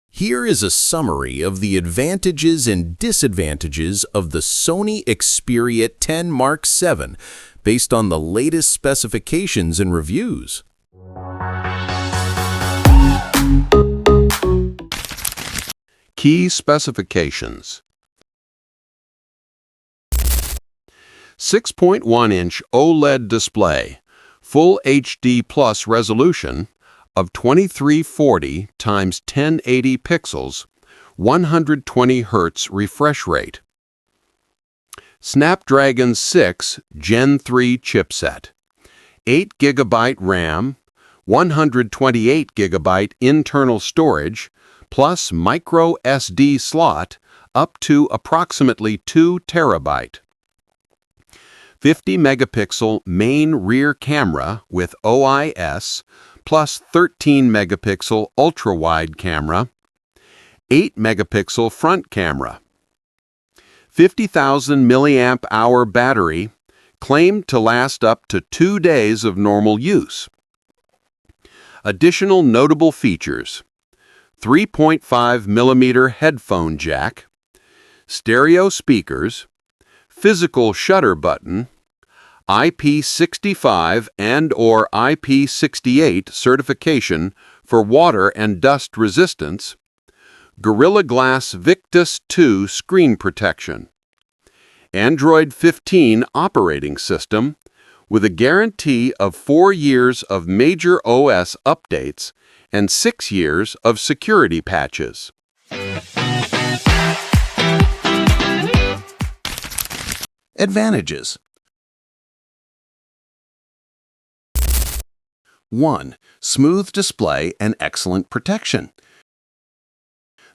Here is a summary of the advantages and disadvantages of the Sony Xperia 10 Mark VII based on the latest specifications and reviews. Key specifications. 6.1-inch OLED display, Full HD Plus resolution of 2340 x 1080 pixels, 120 Hz refresh rate. Snapdragon 6 Gen 3 chipset, 8 GB RAM, 128 GB internal storage, plus micro SD slot up to approximately 2 TB. 50 megapixel main rear camera with OIS, plus 13 megapixel ultra-wide camera, 8 megapixel front camera. 50,000 milliamp hour battery, claimed to last up to 2 days of normal use. Additional notable features: 3.5 millimeter headphone jack, stereo speakers, physical shutter button, IP65 and/or IP68 certification for water and dust resistance, Gorilla Glass Victus 2 screen protection, Android 15 operating system with a guarantee of 4 years of major OS updates and 6 years of security patches. Advantages. 1. Smooth display and excellent protection.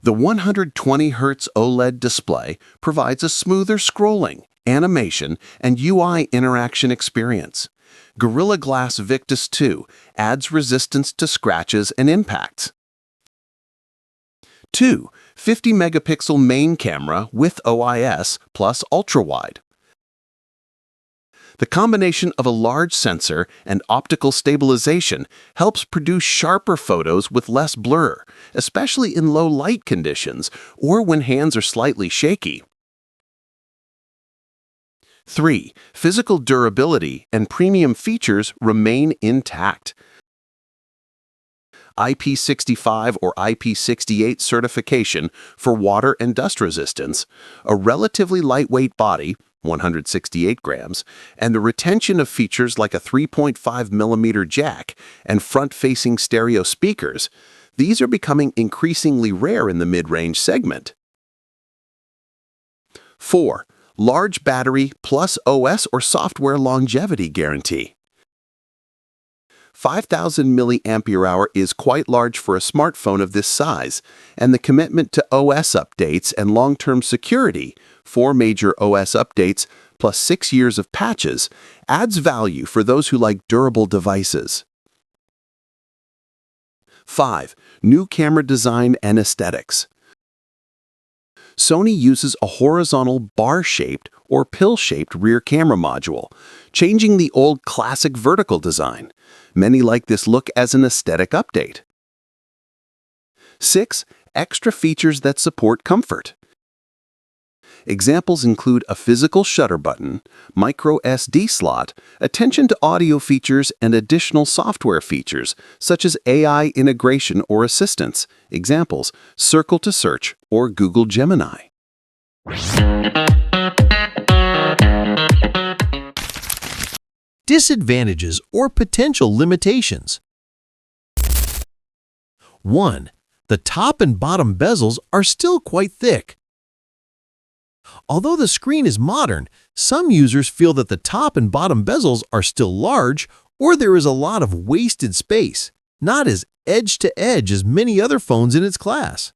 The 120 Hz OLED display provides a smoother scrolling, animation, and UI interaction experience. Gorilla Glass Victus 2 adds resistance to scratches and impacts. 2. 50 megapixel main camera with OIS plus ultra-wide. The combination of a large sensor and optical stabilization helps produce sharper photos with less blur, especially in low light conditions or when hands are slightly shaky. 3. Physical durability and premium features remain intact. IP65 or IP68 certification for water and dust resistance, a relatively lightweight body, 168 grams, and the retention of features like a 3.5 millimeter jack and front-facing stereo speakers. These are becoming increasingly rare in the mid-range segment. 4. Large battery plus OS or software longevity guarantee. 5,000 mAh is quite large for a smartphone of this size, and the commitment to OS updates and long-term security, 4 major OS updates plus 6 years of patches, adds value for those who like durable devices. 5. New camera design and aesthetics. Sony uses a horizontal bar-shaped or pill-shaped rear camera module, changing the old classic vertical design. Many like this look as an aesthetic update. 6. Extra features that support comfort. Examples include a physical shutter button, micro SD slot, attention to audio features, and additional software features such as AI integration or assistance. Examples: Circle to Search or Google Gemini. Disadvantages or potential limitations. 1. The top and bottom bezels are still quite thick. Although the screen is modern, some users feel that the top and bottom bezels are still large or there is a lot of wasted space, not as edge-to-edge as many other phones in its class.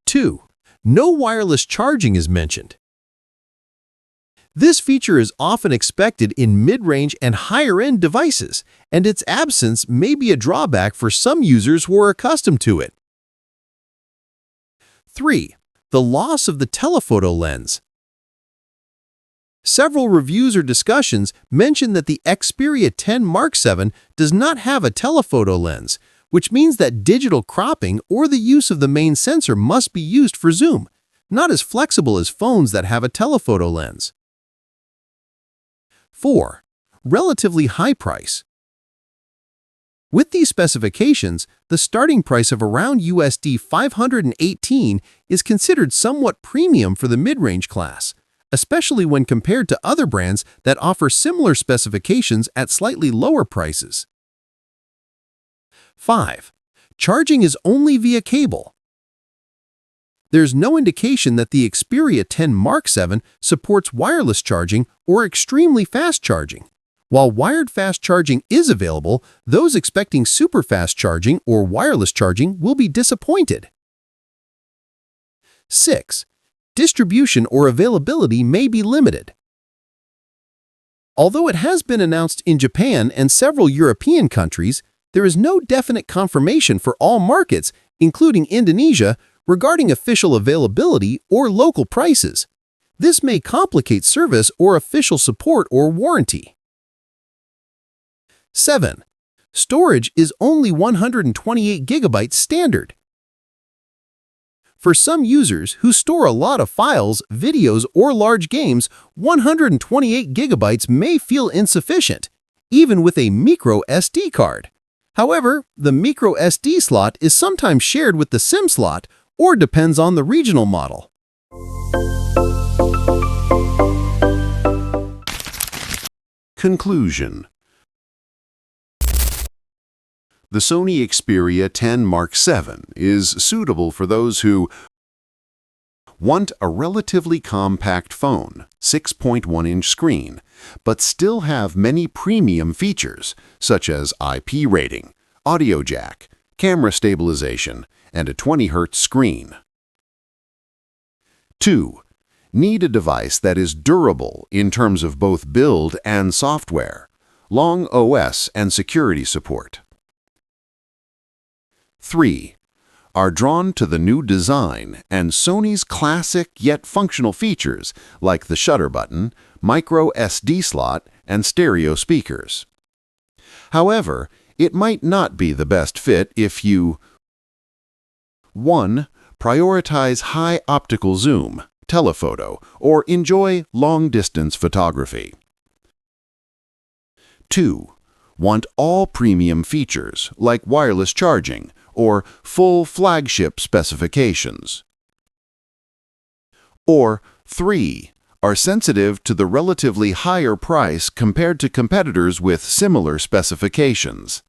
2. No wireless charging is mentioned. This feature is often expected in mid-range and higher-end devices, and its absence may be a drawback for some users who are accustomed to it. 3. The loss of the telephoto lens. Several reviews or discussions mention that the Xperia 10 Mark VII does not have a telephoto lens, which means that digital cropping or the use of the main sensor must be used for zoom, not as flexible as phones that have a telephoto lens. 4. Relatively high price. With these specifications, the starting price of around USD 518 is considered somewhat premium for the mid-range class, especially when compared to other brands that offer similar specifications at slightly lower prices. 5. Charging is only via cable. There's no indication that the Xperia 10 Mark VII supports wireless charging or extremely fast charging. While wired fast charging is available, those expecting super fast charging or wireless charging will be disappointed. 6. Distribution or availability may be limited. Although it has been announced in Japan and several European countries, there is no definite confirmation for all markets, including Indonesia, regarding official availability or local prices. This may complicate service or official support or warranty. 7. Storage is only 128 GB standard. For some users who store a lot of files, videos, or large games, 128 GB may feel insufficient, even with a micro SD card. However, the micro SD slot is sometimes shared with the SIM slot or depends on the regional model. Conclusion. The Sony Xperia 10 Mark VII is suitable for those who want a relatively compact phone, 6.1-inch screen, but still have many premium features such as IP rating, audio jack, camera stabilization, and a 20 Hz screen. 2. Need a device that is durable in terms of both build and software, long OS and security support. 3. Are drawn to the new design and Sony's classic yet functional features like the shutter button, micro SD slot, and stereo speakers. However, it might not be the best fit if you 1. Prioritize high optical zoom, telephoto, or enjoy long-distance photography. 2. Want all premium features like wireless charging or full flagship specifications. Or 3. Are sensitive to the relatively higher price compared to competitors with similar specifications.